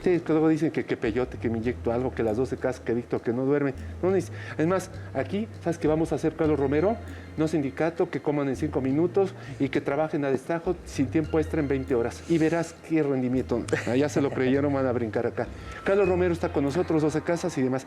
Sí, que luego dicen que peyote, que me inyecto algo, que las 12 casas, que Víctor, que no duerme. No, es más, aquí, ¿sabes qué vamos a hacer, Carlos Romero? No sindicato, que coman en 5 minutos y que trabajen a destajo sin tiempo extra en 20 horas. Y verás qué rendimiento. Ya se lo creyeron, van a brincar acá. Carlos Romero está con nosotros, 12 casas y demás.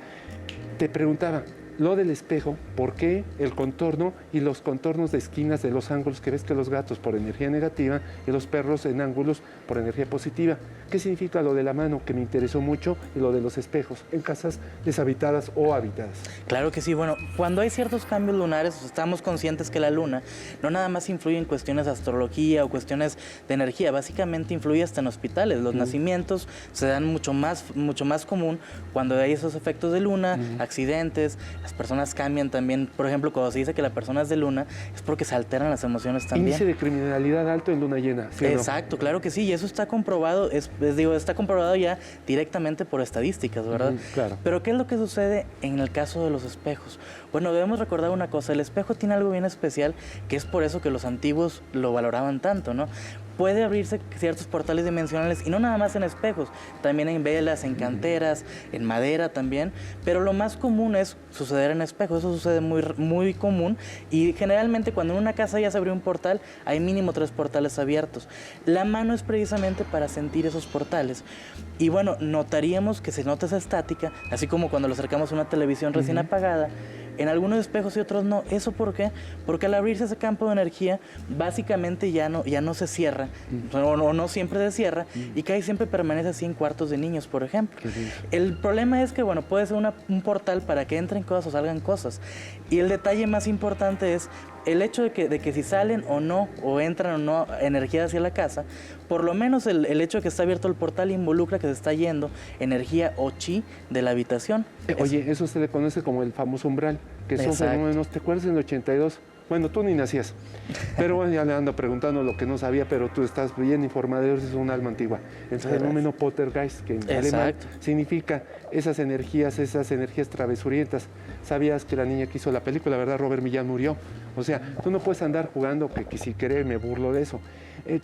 Te preguntaba, lo del espejo, ¿por qué el contorno y los contornos de esquinas de los ángulos que ves que los gatos por energía negativa y los perros en ángulos por energía positiva? ¿Qué significa lo de la mano, que me interesó mucho, y lo de los espejos en casas deshabitadas o habitadas? Claro que sí. Bueno, cuando hay ciertos cambios lunares, estamos conscientes que la luna no nada más influye en cuestiones de astrología o cuestiones de energía, básicamente influye hasta en hospitales. Los nacimientos se dan mucho más común cuando hay esos efectos de luna, accidentes. Las personas cambian también, por ejemplo, cuando se dice que la persona es de luna, es porque se alteran las emociones también. Índice de criminalidad alto en luna llena, ¿sí o no? Exacto, claro que sí, y eso está comprobado, está comprobado ya directamente por estadísticas, ¿verdad? Claro. Pero ¿qué es lo que sucede en el caso de los espejos? Bueno, debemos recordar una cosa, el espejo tiene algo bien especial, que es por eso que los antiguos lo valoraban tanto, ¿no? Puede abrirse ciertos portales dimensionales, y no nada más en espejos, también en velas, en canteras, en madera también, pero lo más común es suceder en espejos. Eso sucede muy común, y generalmente cuando en una casa ya se abrió un portal, hay mínimo 3 portales abiertos. La mano es precisamente para sentir esos portales, y bueno, notaríamos que se nota esa estática, así como cuando lo acercamos a una televisión recién apagada. En algunos espejos y otros no. ¿Eso por qué? Porque al abrirse ese campo de energía, básicamente ya no se cierra, o no siempre se cierra, y casi siempre permanece así en cuartos de niños, por ejemplo. El problema es que, bueno, puede ser un portal para que entren cosas o salgan cosas. Y el detalle más importante es el hecho de que si salen o no, o entran o no energía hacia la casa, por lo menos el hecho de que está abierto el portal involucra que se está yendo energía o chi de la habitación. Oye, eso se le conoce como el famoso umbral, que son Exacto. fenómenos, ¿te acuerdas en el 82? Bueno, tú ni nacías, pero bueno, ya le ando preguntando lo que no sabía, pero tú estás bien informado, eres un alma antigua. El fenómeno poltergeist, que en alemán significa esas energías travesurientas. ¿Sabías que la niña que hizo la película, verdad, Robert Millán, murió? O sea, tú no puedes andar jugando que si querés me burlo de eso.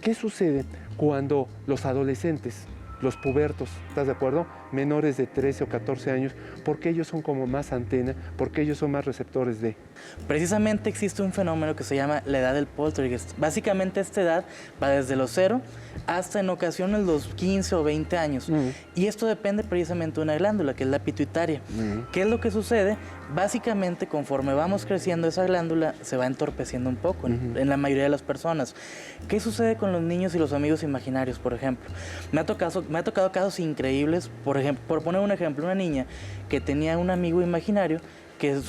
¿Qué sucede cuando los adolescentes, los pubertos, ¿estás de acuerdo? Menores de 13 o 14 años, porque ellos son como más antena, porque ellos son más receptores de... Precisamente existe un fenómeno que se llama la edad del poltergeist. Básicamente esta edad va desde los 0 hasta en ocasiones los 15 o 20 años. Y esto depende precisamente de una glándula, que es la pituitaria. ¿Qué es lo que sucede? Básicamente, conforme vamos creciendo, esa glándula se va entorpeciendo un poco en la mayoría de las personas. ¿Qué sucede con los niños y los amigos imaginarios, por ejemplo? Me ha tocado casos increíbles. Por ejemplo, por poner un ejemplo, una niña que tenía un amigo imaginario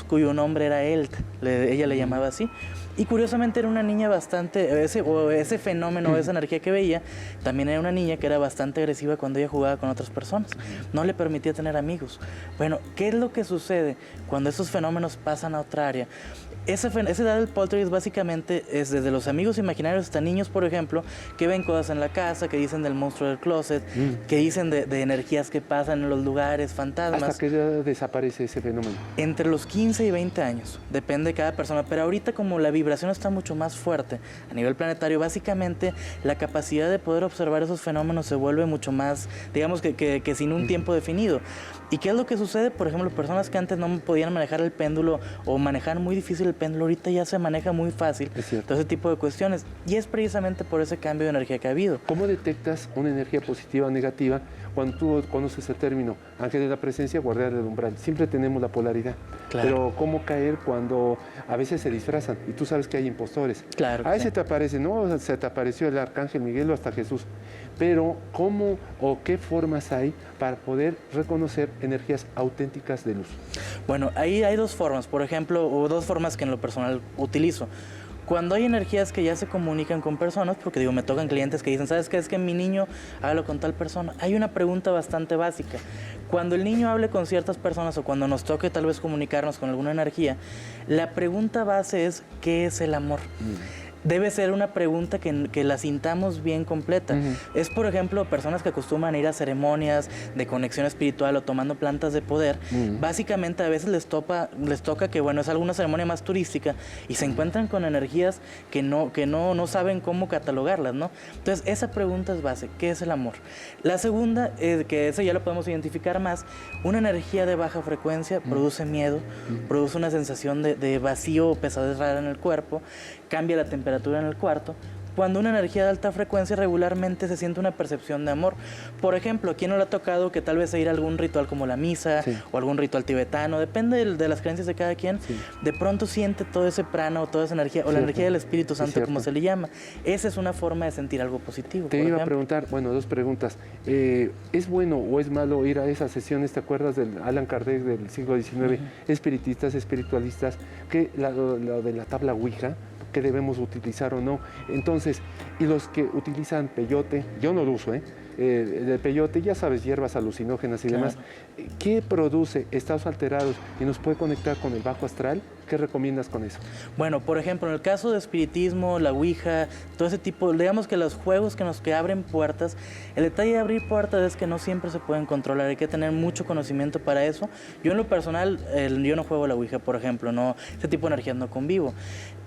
cuyo nombre era Elt, ella le llamaba así, y curiosamente era una niña bastante, ese fenómeno, esa energía que veía, también era una niña que era bastante agresiva cuando ella jugaba con otras personas, no le permitía tener amigos. Bueno, ¿qué es lo que sucede cuando esos fenómenos pasan a otra área? Esa edad del poltergeist básicamente es desde los amigos imaginarios hasta niños, por ejemplo, que ven cosas en la casa, que dicen del monstruo del closet, que dicen de energías que pasan en los lugares, fantasmas. ¿Hasta qué edad desaparece ese fenómeno? Entre los 15 y 20 años, depende de cada persona, pero ahorita como la vibración está mucho más fuerte a nivel planetario, básicamente la capacidad de poder observar esos fenómenos se vuelve mucho más, digamos que sin un tiempo definido. ¿Y qué es lo que sucede? Por ejemplo, personas que antes no podían manejar el péndulo o manejar muy difícil el péndulo, ahorita ya se maneja muy fácil. Todo ese tipo de cuestiones. Y es precisamente por ese cambio de energía que ha habido. ¿Cómo detectas una energía positiva o negativa cuando tú conoces el término ángel de la presencia, guardián del umbral? Siempre tenemos la polaridad. Claro. Pero ¿cómo caer cuando a veces se disfrazan? Y tú sabes que hay impostores. Claro. Ahí se te aparece, ¿no? Se te apareció el arcángel Miguel o hasta Jesús. Pero ¿cómo o qué formas hay para poder reconocer energías auténticas de luz? Bueno, ahí hay dos formas, por ejemplo, o dos formas que en lo personal utilizo. Cuando hay energías que ya se comunican con personas, porque digo, me tocan clientes que dicen, ¿sabes qué? Es que mi niño habla con tal persona. Hay una pregunta bastante básica. Cuando el niño hable con ciertas personas o cuando nos toque tal vez comunicarnos con alguna energía, la pregunta base es, ¿qué es el amor? debe ser una pregunta que la sintamos bien completa. Es, por ejemplo, personas que acostumbran a ir a ceremonias de conexión espiritual o tomando plantas de poder. Básicamente a veces les toca que, bueno, es alguna ceremonia más turística y se encuentran con energías que no saben cómo catalogarlas, ¿no? Entonces, esa pregunta es base. ¿Qué es el amor? La segunda, que eso ya lo podemos identificar más, una energía de baja frecuencia produce miedo, produce una sensación de vacío o pesadez rara en el cuerpo, cambia la temperatura en el cuarto. Cuando una energía de alta frecuencia regularmente se siente una percepción de amor. Por ejemplo, ¿a quién no le ha tocado que tal vez ir a algún ritual como la misa o algún ritual tibetano? Depende de las creencias de cada quien. De pronto siente todo ese prana o toda esa energía, o la energía del Espíritu Santo, como se le llama. Esa es una forma de sentir algo positivo. Te iba a preguntar, bueno, dos preguntas. ¿Es bueno o es malo ir a esas sesiones? ¿Te acuerdas del Allan Kardec del siglo XIX? Espiritistas, espiritualistas, que lo de la tabla Ouija, que debemos utilizar o no. Entonces, y los que utilizan peyote, yo no lo uso, el peyote, ya sabes, hierbas alucinógenas y demás, ¿qué produce estados alterados y nos puede conectar con el bajo astral? ¿Qué recomiendas con eso? Bueno, por ejemplo, en el caso de espiritismo, la Ouija, todo ese tipo, digamos que los juegos que abren puertas, el detalle de abrir puertas es que no siempre se pueden controlar, hay que tener mucho conocimiento para eso. Yo en lo personal, yo no juego la Ouija, por ejemplo, no, ese tipo de energías no convivo.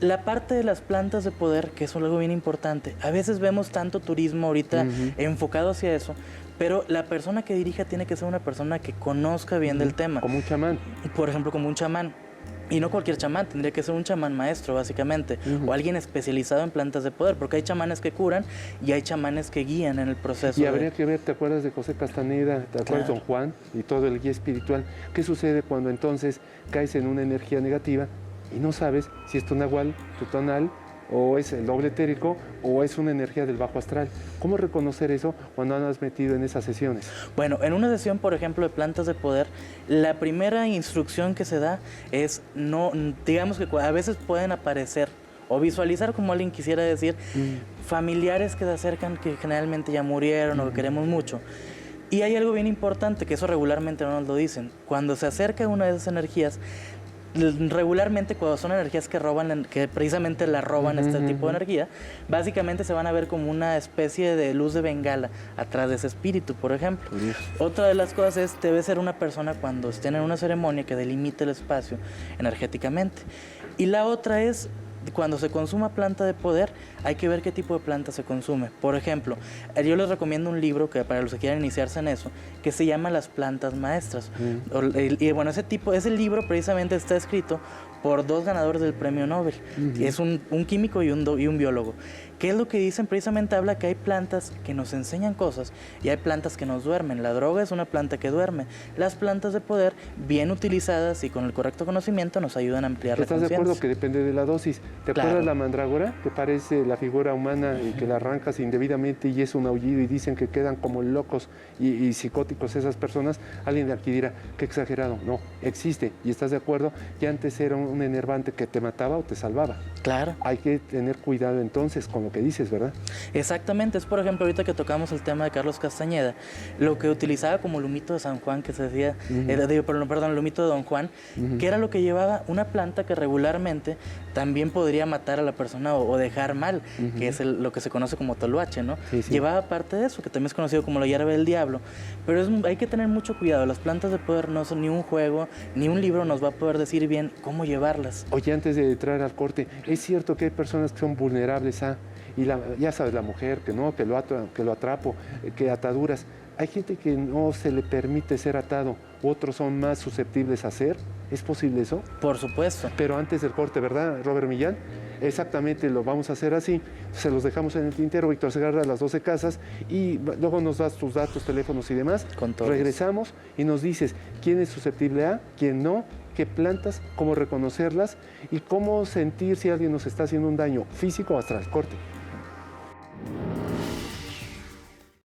La parte de las plantas de poder, que es algo bien importante, a veces vemos tanto turismo ahorita enfocado hacia eso, pero la persona que dirija tiene que ser una persona que conozca bien del tema. Como un chamán. Por ejemplo, como un chamán. Y no cualquier chamán, tendría que ser un chamán maestro, básicamente, o alguien especializado en plantas de poder, porque hay chamanes que curan y hay chamanes que guían en el proceso. Y habría que ver, ¿te acuerdas de José Castaneda? ¿Te acuerdas de Don Juan y todo el guía espiritual? ¿Qué sucede cuando entonces caes en una energía negativa y no sabes si es tu nahual, tu tonal, o es el doble etérico, o es una energía del bajo astral? ¿Cómo reconocer eso cuando andas metido en esas sesiones? Bueno, en una sesión, por ejemplo, de plantas de poder, la primera instrucción que se da es no, digamos que a veces pueden aparecer o visualizar, como alguien quisiera decir, familiares que se acercan que generalmente ya murieron o que queremos mucho. Y hay algo bien importante, que eso regularmente no nos lo dicen. Cuando se acerca una de esas energías, regularmente cuando son energías que roban, que precisamente la roban este tipo de energía, básicamente se van a ver como una especie de luz de bengala atrás de ese espíritu, por ejemplo. Otra de las cosas es, debe ser una persona cuando estén en una ceremonia que delimite el espacio energéticamente. Y la otra es, cuando se consuma planta de poder, hay que ver qué tipo de planta se consume. Por ejemplo, yo les recomiendo un libro que para los que quieran iniciarse en eso, que se llama Las plantas maestras. Y bueno, ese libro precisamente está escrito por dos ganadores del premio Nobel. Es un químico y un biólogo. ¿Qué es lo que dicen? Precisamente habla que hay plantas que nos enseñan cosas y hay plantas que nos duermen. La droga es una planta que duerme. Las plantas de poder, bien utilizadas y con el correcto conocimiento, nos ayudan a ampliar la conciencia. ¿Estás de acuerdo que depende de la dosis? ¿Te acuerdas la mandrágora, que parece la figura humana y que la arrancas indebidamente y es un aullido y dicen que quedan como locos y psicóticos esas personas? Alguien de aquí dirá, qué exagerado. No, existe. ¿Y estás de acuerdo? Ya antes era un enervante que te mataba o te salvaba. Claro. Hay que tener cuidado entonces con lo que dices, ¿verdad? Exactamente. Es, por ejemplo, ahorita que tocamos el tema de Carlos Castañeda, lo que utilizaba como lumito de San Juan, que se decía, el lumito de Don Juan, que era lo que llevaba una planta que regularmente también podría matar a la persona o dejar mal, que es lo que se conoce como toloache, ¿no? Llevaba parte de eso, que también es conocido como la hierba del diablo. Pero hay que tener mucho cuidado. Las plantas de poder no son ni un juego, ni un libro nos va a poder decir bien cómo llevarlas. Oye, antes de entrar al corte, es cierto que hay personas que son vulnerables a, y ya sabes, la mujer, que no, que lo atrapo, que ataduras. Hay gente que no se le permite ser atado, otros son más susceptibles a ser. ¿Es posible eso? Por supuesto. Pero antes del corte, ¿verdad, Robert Millán? Exactamente, lo vamos a hacer así. Se los dejamos en el tintero, Víctor Segarra, las 12 casas, y luego nos das tus datos, teléfonos y demás. Con todos. Regresamos y nos dices quién es susceptible a, quién no, qué plantas, cómo reconocerlas y cómo sentir si alguien nos está haciendo un daño físico o astral. Corte.